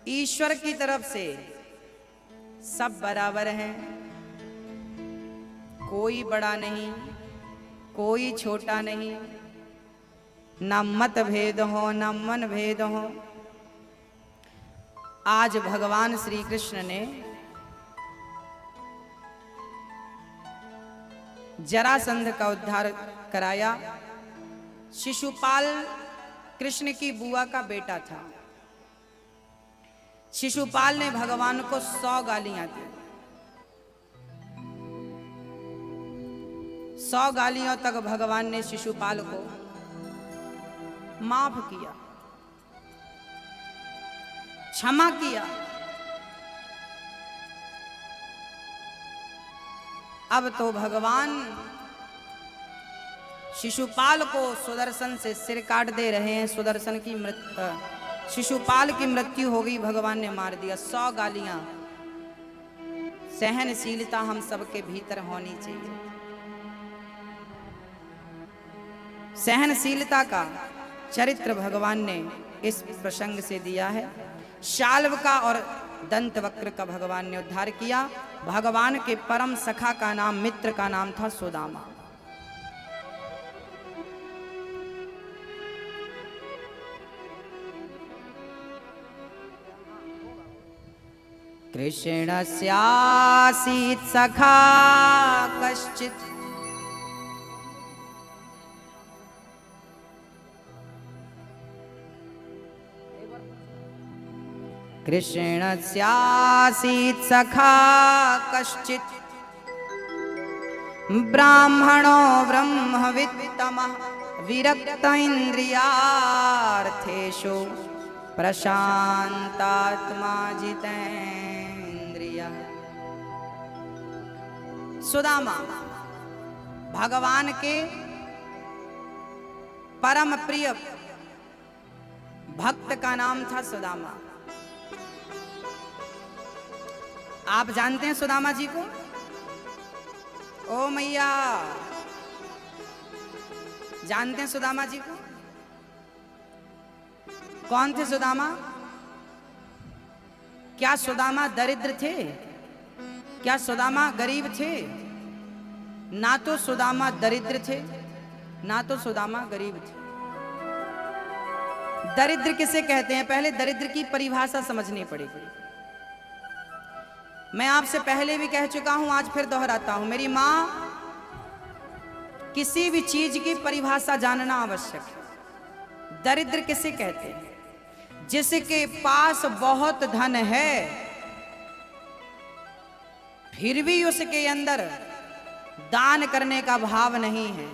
ईश्वर की तरफ से सब बराबर हैं, कोई बड़ा नहीं, कोई छोटा नहीं, ना मत भेद हो ना मन भेद हो। आज भगवान श्री कृष्ण ने जरासंध का उद्धार कराया। शिशुपाल कृष्ण की बुआ का बेटा था। शिशुपाल ने भगवान को 100 गालियां दी। 100 गालियों तक भगवान ने शिशुपाल को माफ किया, क्षमा किया। अब तो भगवान शिशुपाल को सुदर्शन से सिर काट दे रहे हैं। सुदर्शन की शिशुपाल की मृत्यु हो गई, भगवान ने मार दिया। 100 गालियां। सहनशीलता हम सबके भीतर होनी चाहिए। सहनशीलता का चरित्र भगवान ने इस प्रसंग से दिया है। शाल्व का और दंतवक्र का भगवान ने उद्धार किया। भगवान के परम सखा का नाम, मित्र का नाम था सुदामा। कृष्णस्यासीत् सखा कश्चित् कृष्णस्यासीत् सखा कश्चित् ब्राह्मणो ब्रह्मवित्तमः विरक्त इन्द्रियार्थेषु प्रशांतात्मा जितेन्द्रियः। सुदामा भगवान के परम प्रिय भक्त का नाम था सुदामा। आप जानते हैं सुदामा जी को? ओ मैया, जानते हैं सुदामा जी को? कौन थे सुदामा? क्या सुदामा दरिद्र थे? क्या सुदामा गरीब थे? ना तो सुदामा दरिद्र थे, ना तो सुदामा गरीब थे। दरिद्र किसे कहते हैं? पहले दरिद्र की परिभाषा समझनी पड़ेगी। मैं आपसे पहले भी कह चुका हूं, आज फिर दोहराता हूं। मेरी मां, किसी भी चीज की परिभाषा जानना आवश्यक है। दरिद्र किसे कहते हैं? जिसके पास बहुत धन है फिर भी उसके अंदर दान करने का भाव नहीं है।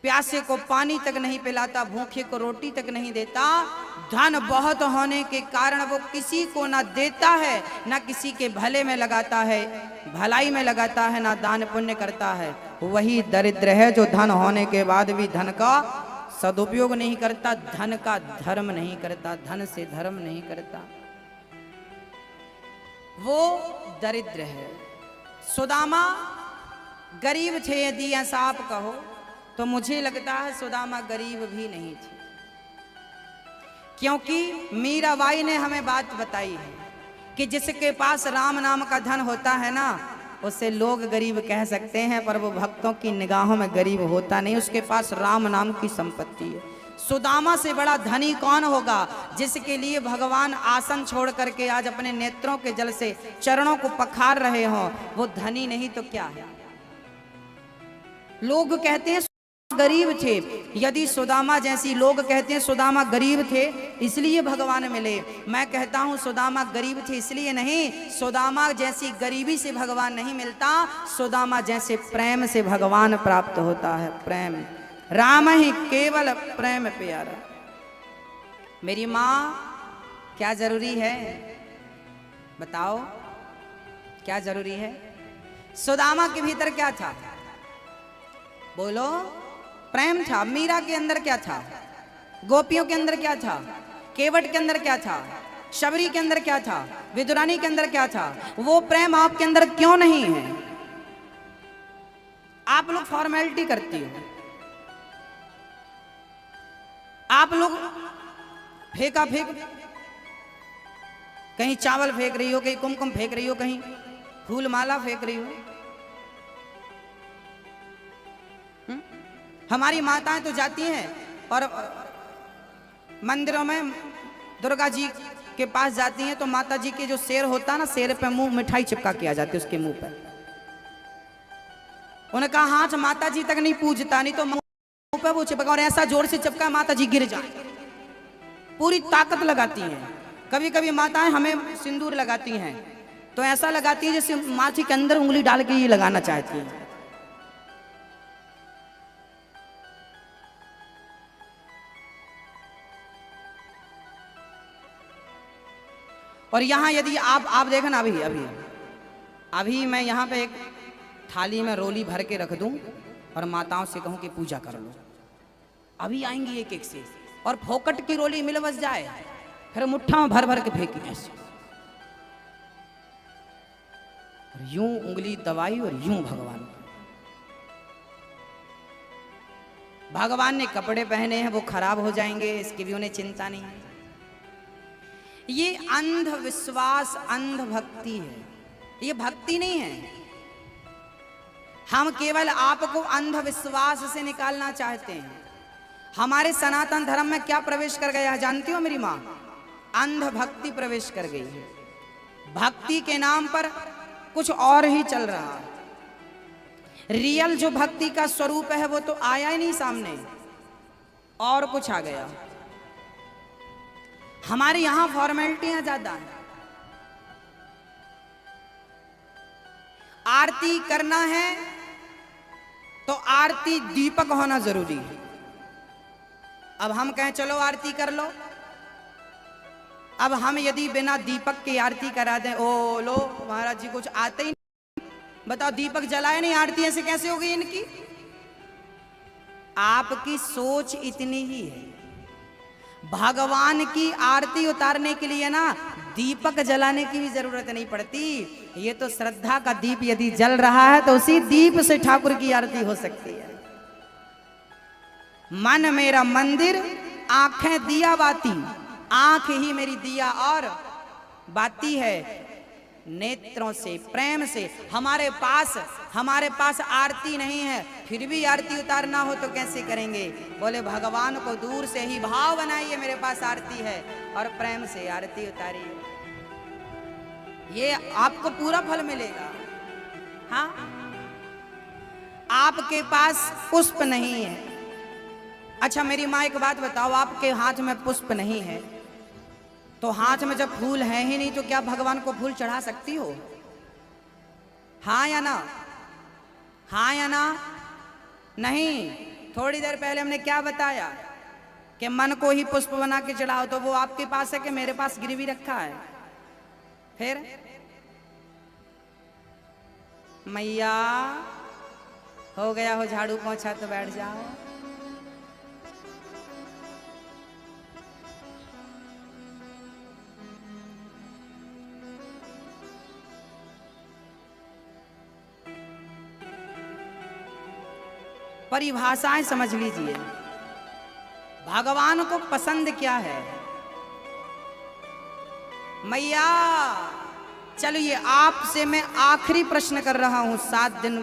प्यासे को पानी तक नहीं पिलाता, भूखे को रोटी तक नहीं देता। धन बहुत होने के कारण वो किसी को ना देता है, ना किसी के भले में लगाता है, भलाई में लगाता है, ना दान पुण्य करता है। वही दरिद्र है जो धन होने के बाद भी धन का सदुपयोग नहीं करता, धन का धर्म नहीं करता, धन से धर्म नहीं करता। वो दरिद्र है। सुदामा गरीब थे, यदि ऐसा आप कहो तो मुझे लगता है सुदामा गरीब भी नहीं थे, क्योंकि मीराबाई ने हमें बात बताई है कि जिसके पास राम नाम का धन होता है ना, उसे लोग गरीब कह सकते हैं, पर वो भक्तों की निगाहों में गरीब होता नहीं। उसके पास राम नाम की संपत्ति है। सुदामा से बड़ा धनी कौन होगा? जिसके लिए भगवान आसन छोड़ करके आज अपने नेत्रों के जल से चरणों को पखार रहे हों, वो धनी नहीं तो क्या है? लोग कहते हैं गरीब थे। यदि सुदामा जैसी, लोग कहते हैं सुदामा गरीब थे इसलिए भगवान मिले। मैं कहता हूं सुदामा गरीब थे इसलिए नहीं। सुदामा जैसी गरीबी से भगवान नहीं मिलता, सुदामा जैसे प्रेम से भगवान प्राप्त होता है। प्रेम, राम ही केवल प्रेम प्यारा। मेरी माँ, क्या जरूरी है बताओ? क्या जरूरी है? सुदामा के भीतर क्या था? बोलो। प्रेम था। मीरा के अंदर क्या था? गोपियों के अंदर क्या था? केवट के अंदर क्या था? शबरी के अंदर क्या था? विदुरानी के अंदर क्या था? वो प्रेम आपके अंदर क्यों नहीं है? आप लोग फॉर्मेलिटी करती हो, आप लोग फेंका फेंक कहीं चावल फेंक रही हो, कहीं कुमकुम फेंक रही हो, कहीं फूल माला फेंक रही हो। हमारी माताएं तो जाती हैं और मंदिरों में दुर्गा जी के पास जाती हैं तो माता जी के जो शेर होता है ना, शेर पे मुंह मिठाई चिपका के आ जाती है उसके मुंह पर। उन्होंने कहा हाथ माता जी तक नहीं पूजता, नहीं तो मुंह पे वो चिपका, और ऐसा जोर से चिपका माता जी गिर जाए। पूरी ताकत लगाती हैं। कभी कभी माताएं हमें सिंदूर लगाती हैं तो ऐसा लगाती है जैसे माथी के अंदर उंगली डाल के ये लगाना चाहती हैं। और यहाँ यदि आप देखना, अभी अभी अभी मैं यहाँ पे एक थाली में रोली भर के रख दूं और माताओं से कहूं कि पूजा कर लो, अभी आएंगी एक एक से, और फोकट की रोली मिल बस जाए, फिर मुट्ठा में भर भर के फेंकी ऐसे, और यूं उंगली दबाई और यूं भगवान ने कपड़े पहने हैं वो खराब हो जाएंगे, इसकी भी उन्हें चिंता नहीं है। ये अंधविश्वास, अंधभक्ति है, ये भक्ति नहीं है। हम केवल आपको अंधविश्वास से निकालना चाहते हैं। हमारे सनातन धर्म में क्या प्रवेश कर गया है जानती हो मेरी माँ? अंधभक्ति प्रवेश कर गई है। भक्ति के नाम पर कुछ और ही चल रहा है। रियल जो भक्ति का स्वरूप है वो तो आया ही नहीं सामने, और कुछ आ गया। हमारे यहां फॉर्मेलिटियां ज्यादा हैं। आरती करना है तो आरती दीपक होना जरूरी है। अब हम कहें चलो आरती कर लो, अब हम यदि बिना दीपक की आरती करा दें, ओ लो महाराज जी कुछ आते ही नहीं, बताओ दीपक जलाए नहीं, आरती ऐसे कैसे हो गई इनकी? आपकी सोच इतनी ही है। भगवान की आरती उतारने के लिए ना दीपक जलाने की भी जरूरत नहीं पड़ती। ये तो श्रद्धा का दीप यदि जल रहा है तो उसी दीप से ठाकुर की आरती हो सकती है। मन मेरा मंदिर, आंखें दिया बाती, आंख ही मेरी दिया और बाती है। नेत्रों से, प्रेम से। हमारे पास आरती नहीं है, फिर भी आरती उतारना हो तो कैसे करेंगे? बोले भगवान को दूर से ही भाव बनाइए, मेरे पास आरती है, और प्रेम से आरती उतारिए, ये आपको पूरा फल मिलेगा। हाँ, आपके पास पुष्प नहीं है। अच्छा मेरी माँ एक बात बताओ, आपके हाथ में पुष्प नहीं है तो हाथ में जब फूल है ही नहीं तो क्या भगवान को फूल चढ़ा सकती हो? हाँ या ना? हाँ या ना? नहीं। थोड़ी देर पहले हमने क्या बताया कि मन को ही पुष्प बना के चढ़ाओ, तो वो आपके पास है कि मेरे पास गिरवी रखा है? फिर मैया हो गया हो झाड़ू पोंछा तो बैठ जाओ। परिभाषाएं समझ लीजिए। भगवान को पसंद क्या है? मैया चलिए आपसे मैं आखिरी प्रश्न कर रहा हूं 7 दिन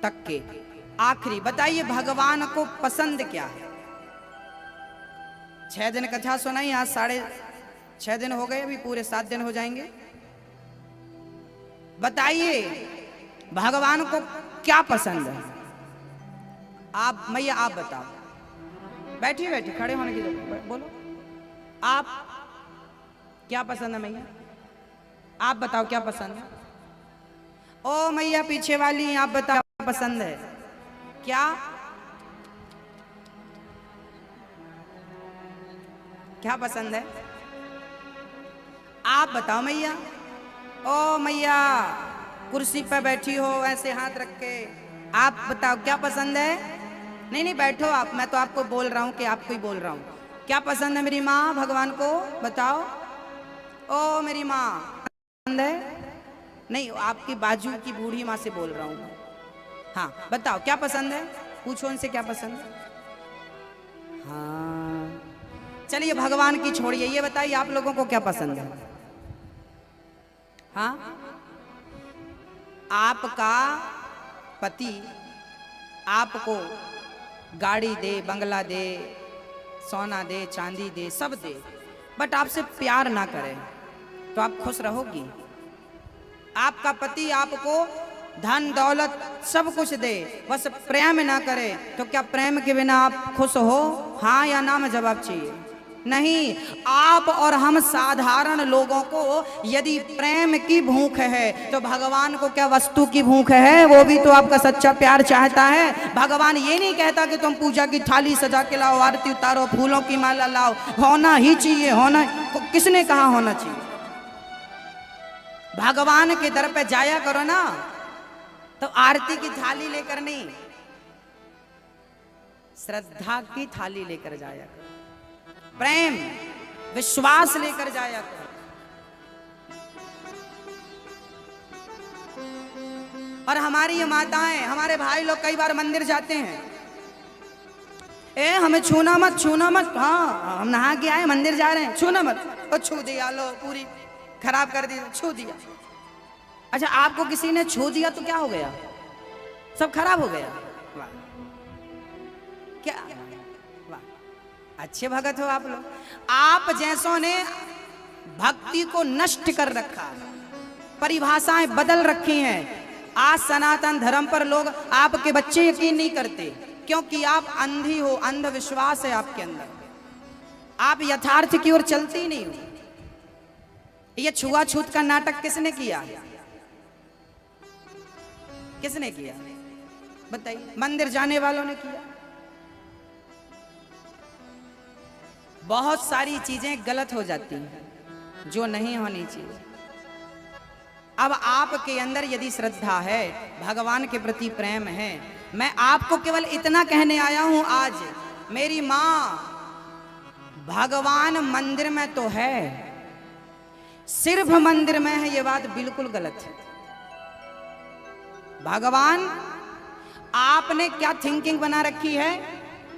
तक के आखिरी, बताइए भगवान को पसंद क्या है? 6 दिन कथा सुनाई, आज 6.5 दिन हो गए, अभी पूरे 7 दिन हो जाएंगे। बताइए भगवान को क्या पसंद है? आप मैया आप बताओ। बैठिए बैठिए, खड़े होने की जरूरत, बोलो आप क्या पसंद है मैया? आप बताओ क्या पसंद है? ओ मैया पीछे वाली, आप बताओ क्या पसंद है? क्या क्या पसंद है? आप बताओ मैया। ओ मैया कुर्सी पर बैठी हो ऐसे हाथ रख के, आप बताओ क्या पसंद है? नहीं बैठो आप, मैं तो आपको बोल रहा हूँ कि आपको ही बोल रहा हूँ। क्या पसंद है मेरी माँ भगवान को? बताओ। ओ मेरी माँ पसंद है? नहीं, आपकी बाजू की बूढ़ी माँ से बोल रहा हूँ। हाँ बताओ क्या पसंद है, पूछो उनसे क्या पसंद है। हाँ चलिए भगवान की छोड़िए, ये बताइए आप लोगों को क्या पसंद है? हाँ, आपका पति आपको गाड़ी दे, बंगला दे, सोना दे, चांदी दे, सब दे, बट आपसे प्यार ना करे तो आप खुश रहोगी? आपका पति आपको धन दौलत सब कुछ दे, बस प्रेम ना करे तो क्या प्रेम के बिना आप खुश हो? हाँ या ना में जवाब चाहिए। नहीं, आप और हम साधारण लोगों को यदि प्रेम की भूख है तो भगवान को क्या वस्तु की भूख है? वो भी तो आपका सच्चा प्यार चाहता है। भगवान ये नहीं कहता कि तुम पूजा की थाली सजा के लाओ, आरती उतारो, फूलों की माला लाओ, होना ही चाहिए। होना किसने कहा होना चाहिए? भगवान के दर पे जाया करो ना, तो आरती की थाली लेकर नहीं, श्रद्धा की थाली लेकर जाया करो, प्रेम विश्वास लेकर जाया करो। और हमारी ये माताएं, हमारे भाई लोग कई बार मंदिर जाते हैं, हमें छूना मत, छूना मत। हाँ, हम नहा के आए, मंदिर जा रहे हैं, छूना मत। और छू दिया, लो पूरी खराब कर दी, छू दिया। अच्छा, आपको किसी ने छू दिया तो क्या हो गया? सब खराब हो गया? वाह, क्या वाह, अच्छे भगत हो आप लोग। आप जैसों ने भक्ति को नष्ट कर रखा, परिभाषाएं बदल रखी हैं। आज सनातन धर्म पर लोग, आपके बच्चे यकीन नहीं करते क्योंकि आप अंधी हो, अंधविश्वास है आपके अंदर, आप यथार्थ की ओर चलते ही नहीं हो। ये छुआछूत का नाटक किसने किया? किसने किया बताइए? मंदिर जाने वालों ने किया। बहुत सारी चीजें गलत हो जाती हैं जो नहीं होनी चाहिए। अब आपके अंदर यदि श्रद्धा है, भगवान के प्रति प्रेम है, मैं आपको केवल इतना कहने आया हूं आज, मेरी मां, भगवान मंदिर में तो है, सिर्फ मंदिर में है, ये बात बिल्कुल गलत है। भगवान, आपने क्या थिंकिंग बना रखी है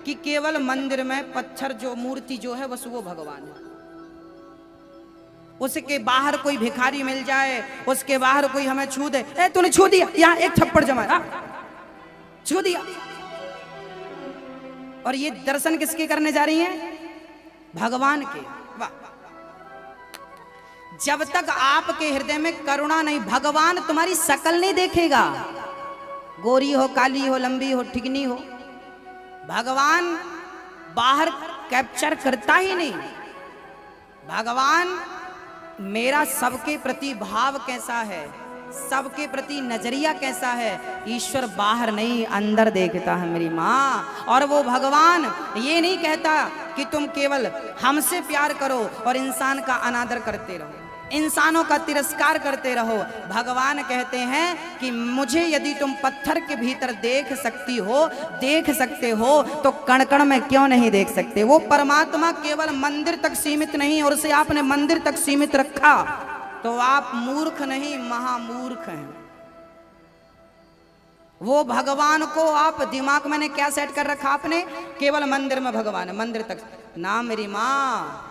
कि केवल मंदिर में पत्थर जो मूर्ति जो है बस वो भगवान है। उसके बाहर कोई भिखारी मिल जाए, उसके बाहर कोई हमें छू दे, तूने छू दिया, यहां एक थप्पड़ जमा, छू दिया। और ये दर्शन किसके करने जा रही हैं? भगवान के। वाह, जब तक आपके हृदय में करुणा नहीं, भगवान तुम्हारी शकल नहीं देखेगा, गोरी हो, काली हो, लंबी हो, ठिकनी हो, भगवान बाहर कैप्चर करता ही नहीं। भगवान मेरा सबके प्रति भाव कैसा है, सबके प्रति नजरिया कैसा है, ईश्वर बाहर नहीं अंदर देखता है मेरी माँ। और वो भगवान ये नहीं कहता कि तुम केवल हमसे प्यार करो और इंसान का अनादर करते रहो, इंसानों का तिरस्कार करते रहो। भगवान कहते हैं कि मुझे यदि तुम पत्थर के भीतर देख सकती हो, देख सकते हो, तो कण कण में क्यों नहीं देख सकते? वो परमात्मा केवल मंदिर तक सीमित नहीं, और उसे आपने मंदिर तक सीमित रखा तो आप मूर्ख नहीं, महामूर्ख हैं। वो भगवान को आप दिमाग में क्या सेट कर रखा आपने? केवल मंदिर में भगवान है, मंदिर तक ना। मेरी माँ,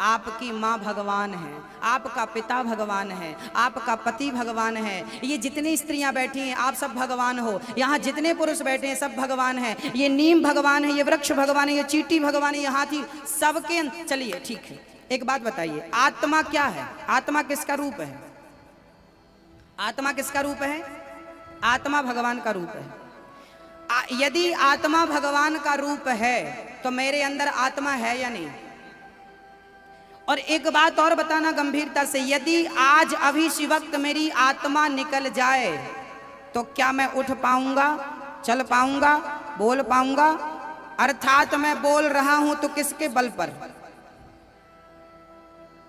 आपकी माँ भगवान है, आपका पिता भगवान है, आपका पति भगवान है, ये जितनी स्त्रियां बैठी हैं आप सब भगवान हो, यहाँ जितने पुरुष बैठे हैं सब भगवान हैं, ये नीम भगवान है, ये वृक्ष भगवान है, ये चींटी भगवान है, ये हाथी, सबके। चलिए ठीक है, एक बात बताइए, आत्मा क्या है? आत्मा किसका रूप है? आत्मा किसका रूप है? आत्मा भगवान का रूप है। यदि आत्मा भगवान का रूप है तो मेरे अंदर आत्मा है या नहीं? और एक बात और बताना गंभीरता से, यदि आज अभी इसी वक्त मेरी आत्मा निकल जाए तो क्या मैं उठ पाऊंगा, चल पाऊंगा, बोल पाऊंगा? अर्थात मैं बोल रहा हूं तो किसके बल पर?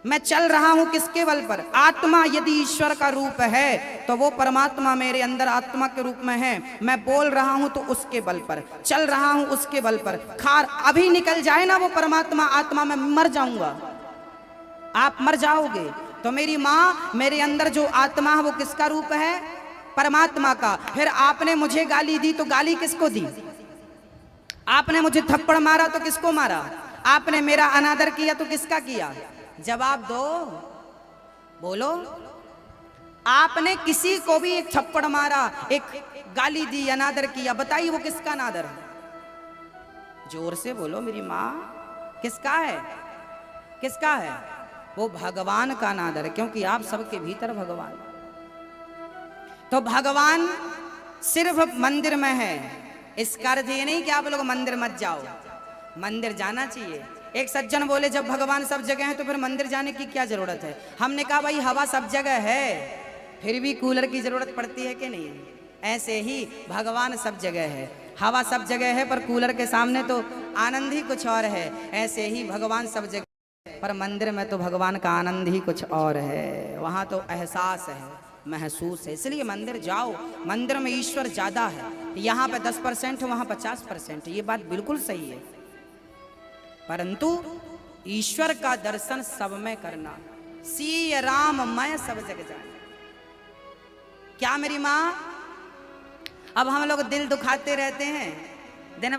मैं चल रहा हूं किसके बल पर? आत्मा यदि ईश्वर का रूप है तो वो परमात्मा मेरे अंदर आत्मा के रूप में है। मैं बोल रहा हूं तो उसके बल पर, चल रहा हूं उसके बल पर। खार अभी निकल जाए ना वो परमात्मा आत्मा, में मर जाऊंगा, आप मर जाओगे। तो मेरी माँ, मेरे अंदर जो आत्मा है वो किसका रूप है? परमात्मा का। फिर आपने मुझे गाली दी तो गाली किसको दी? आपने मुझे थप्पड़ मारा तो किसको मारा? आपने मेरा अनादर किया तो किसका किया? जवाब दो, बोलो। आपने किसी को भी एक थप्पड़ मारा, एक गाली दी, अनादर किया, बताइए वो किसका अनादर है? जोर से बोलो मेरी माँ, किसका है? किसका है? वो भगवान का अनादर है, क्योंकि आप सबके भीतर भगवान। तो भगवान सिर्फ मंदिर में है, इसका अर्थ ये नहीं कि आप लोग मंदिर मत जाओ, मंदिर जाना चाहिए। एक सज्जन बोले जब भगवान सब जगह है तो फिर मंदिर जाने की क्या जरूरत है? हमने कहा भाई हवा सब जगह है, फिर भी कूलर की जरूरत पड़ती है कि नहीं? ऐसे ही भगवान सब जगह है, हवा सब जगह है, पर कूलर के सामने तो आनंद ही कुछ और है। ऐसे ही भगवान सब जगह, पर मंदिर में तो भगवान का आनंद ही कुछ और है, वहाँ तो एहसास है, महसूस है। इसलिए मंदिर जाओ, मंदिर में ईश्वर ज्यादा है। यहाँ पे 10% वहाँ 50%, ये बात बिल्कुल सही है, परंतु ईश्वर का दर्शन सब में करना। सी राम मैं सब जग जाने। क्या मेरी माँ? अब हम लोग दिल दुखाते रहते हैं,